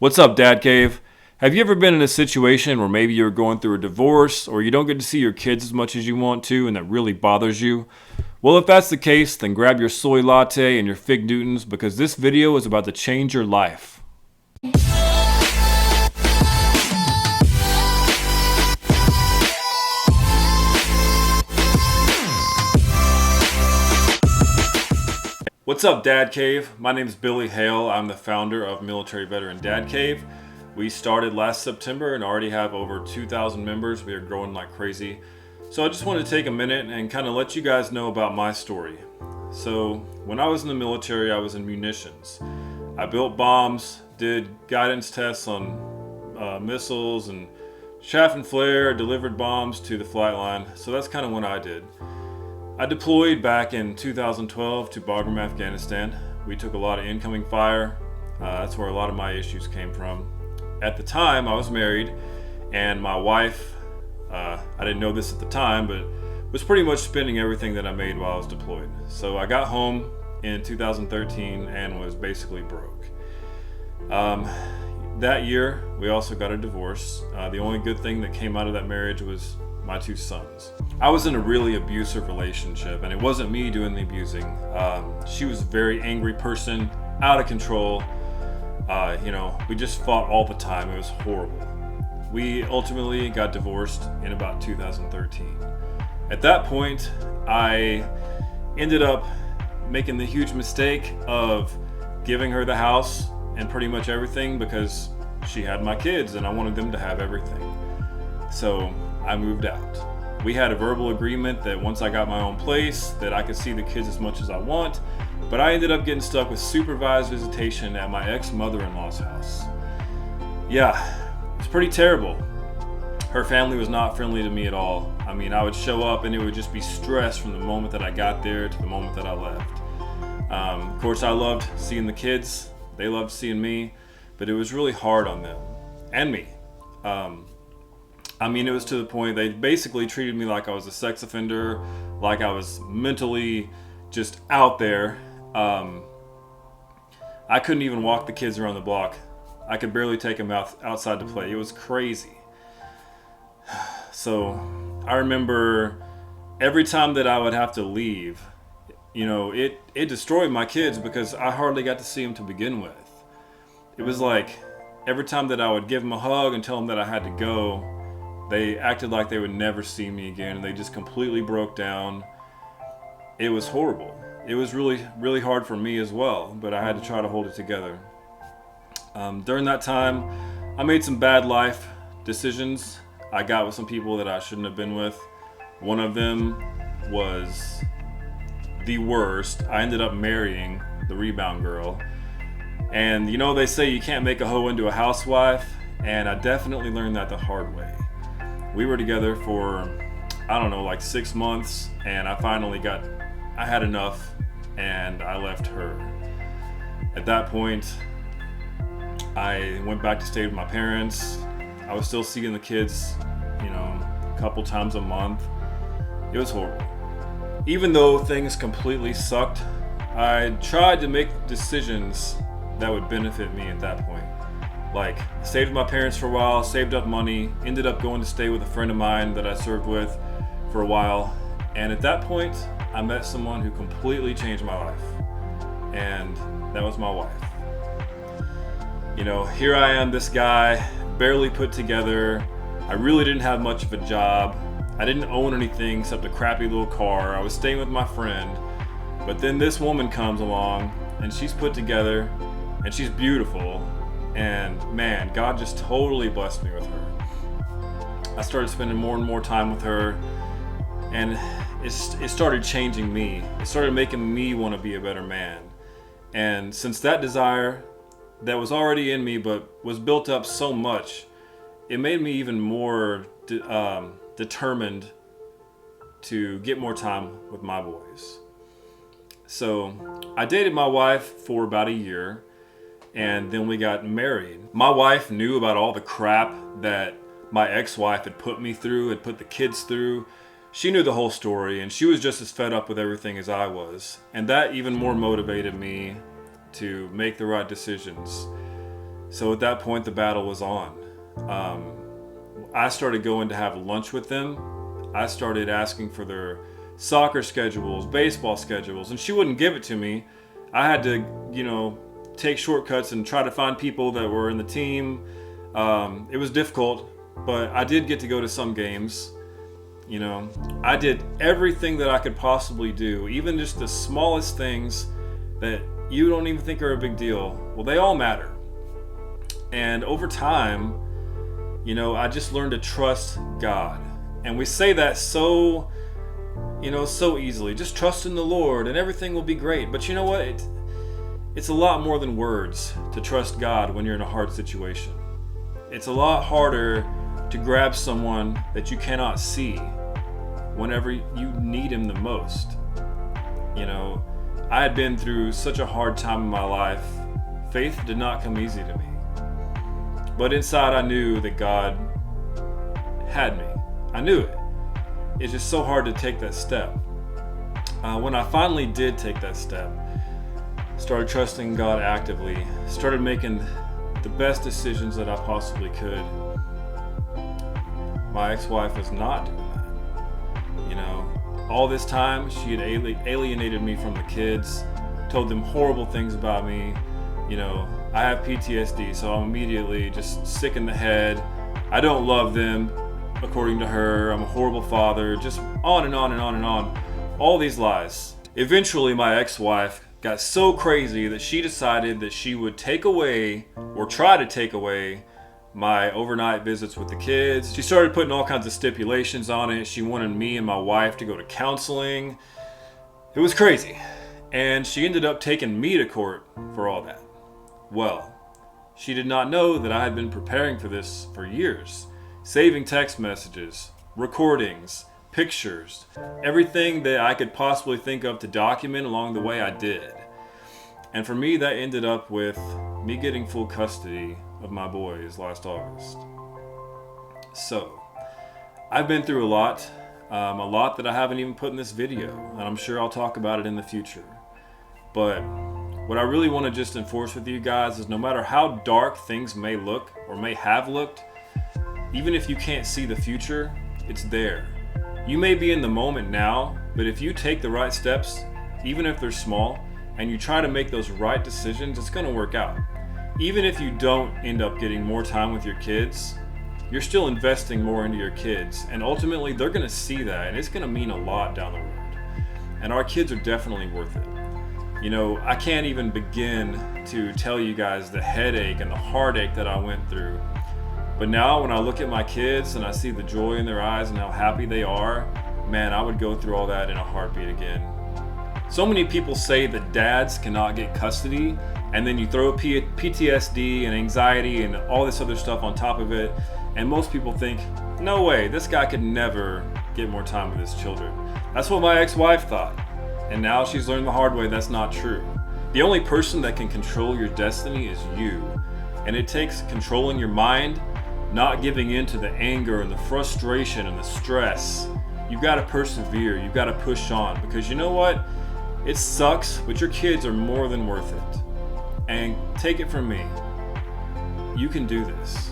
What's up, Dad Cave? Have you ever been in a situation where maybe you're going through a divorce or you don't get to see your kids as much as you want to and that really bothers you? Well, if that's the case, then grab your soy latte and your Fig Newtons because this video is about to change your life. What's up, Dad Cave? My name is Billy Hale. I'm the founder of Military Veteran Dad Cave. We started last September and already have over 2,000 members. We are growing like crazy. So I just wanted to take a minute and kind of let you guys know about my story. So when I was in the military, I was in munitions. I built bombs, did guidance tests on missiles and chaff and flare, delivered bombs to the flight line. So that's kind of what I did. I deployed back in 2012 to Bagram, Afghanistan. We took a lot of incoming fire. That's where a lot of my issues came from. At the time, I was married, and my wife, I didn't know this at the time, but was pretty much spending everything that I made while I was deployed. So I got home in 2013 and was basically broke. That year, we also got a divorce. The only good thing that came out of that marriage was my two sons. I was in a really abusive relationship, and it wasn't me doing the abusing. She was a very angry person, out of control. We just fought all the time. It was horrible. We ultimately got divorced in about 2013. At that point, I ended up making the huge mistake of giving her the house and pretty much everything because she had my kids and I wanted them to have everything. So I moved out. We had a verbal agreement that once I got my own place that I could see the kids as much as I want, but I ended up getting stuck with supervised visitation at my ex-mother-in-law's house. Yeah, it's pretty terrible. Her family was not friendly to me at all. I mean, I would show up and it would just be stress from the moment that I got there to the moment that I left. Of course, I loved seeing the kids. They loved seeing me, but it was really hard on them and me. It was to the point they basically treated me like I was a sex offender, like I was mentally just out there. I couldn't even walk the kids around the block. I could barely take them outside to play. It was crazy. So I remember every time that I would have to leave, it destroyed my kids because I hardly got to see them to begin with. It was like every time that I would give them a hug and tell them that I had to go, they acted like they would never see me again, and they just completely broke down. It was horrible. It was really, really hard for me as well, but I had to try to hold it together. During that time, I made some bad life decisions. I got with some people that I shouldn't have been with. One of them was the worst. I ended up marrying the rebound girl. And they say you can't make a hoe into a housewife, and I definitely learned that the hard way. We were together for, 6 months, and I had enough, and I left her. At that point, I went back to stay with my parents. I was still seeing the kids, a couple times a month. It was horrible. Even though things completely sucked, I tried to make decisions that would benefit me at that point. Like, stayed with my parents for a while, saved up money, ended up going to stay with a friend of mine that I served with for a while. And at that point, I met someone who completely changed my life. And that was my wife. Here I am, this guy, barely put together. I really didn't have much of a job. I didn't own anything except a crappy little car. I was staying with my friend. But then this woman comes along, and she's put together, and she's beautiful. And man, God just totally blessed me with her. I started spending more and more time with her, and it started changing me. It started making me want to be a better man. And since that desire that was already in me but was built up so much, it made me even more determined to get more time with my boys. So I dated my wife for about a year, and then we got married. My wife knew about all the crap that my ex-wife had put me through, had put the kids through. She knew the whole story, and she was just as fed up with everything as I was. And that even more motivated me to make the right decisions. So at that point, the battle was on. I started going to have lunch with them. I started asking for their soccer schedules, baseball schedules, and she wouldn't give it to me. I had to, take shortcuts and try to find people that were in the team. It was difficult, but I did get to go to some games. I did everything that I could possibly do, even just the smallest things that you don't even think are a big deal. Well, they all matter. And over time, I just learned to trust God. And we say that so easily. Just trust in the Lord and everything will be great. But you know what? It's a lot more than words to trust God when you're in a hard situation. It's a lot harder to grab someone that you cannot see whenever you need him the most. I had been through such a hard time in my life. Faith did not come easy to me. But inside I knew that God had me. I knew it. It's just so hard to take that step. When I finally did take that step, started trusting God actively, started making the best decisions that I possibly could, my ex-wife was not doing that. All this time she had alienated me from the kids, told them horrible things about me. I have PTSD, so I'm immediately just sick in the head. I don't love them, according to her. I'm a horrible father, just on and on and on and on. All these lies. Eventually, my ex-wife got so crazy that she decided that she would take away, or try to take away, my overnight visits with the kids. She started putting all kinds of stipulations on it. She wanted me and my wife to go to counseling. It was crazy. And she ended up taking me to court for all that. Well, she did not know that I had been preparing for this for years. Saving text messages, recordings, pictures, everything that I could possibly think of to document along the way I did. And for me, that ended up with me getting full custody of my boys last August. So, I've been through a lot that I haven't even put in this video, and I'm sure I'll talk about it in the future. But what I really want to just enforce with you guys is no matter how dark things may look or may have looked, even if you can't see the future, it's there. You may be in the moment now, but if you take the right steps, even if they're small, and you try to make those right decisions, it's going to work out. Even if you don't end up getting more time with your kids, you're still investing more into your kids, and ultimately they're going to see that, and it's going to mean a lot down the road. And our kids are definitely worth it. I can't even begin to tell you guys the headache and the heartache that I went through. But now when I look at my kids and I see the joy in their eyes and how happy they are, man, I would go through all that in a heartbeat again. So many people say that dads cannot get custody, and then you throw PTSD and anxiety and all this other stuff on top of it, and most people think, no way, this guy could never get more time with his children. That's what my ex-wife thought, and now she's learned the hard way that's not true. The only person that can control your destiny is you, and it takes controlling your mind, not giving in to the anger and the frustration and the stress. You've got to persevere, you've got to push on, because you know what? It sucks, but your kids are more than worth it. And take it from me, you can do this.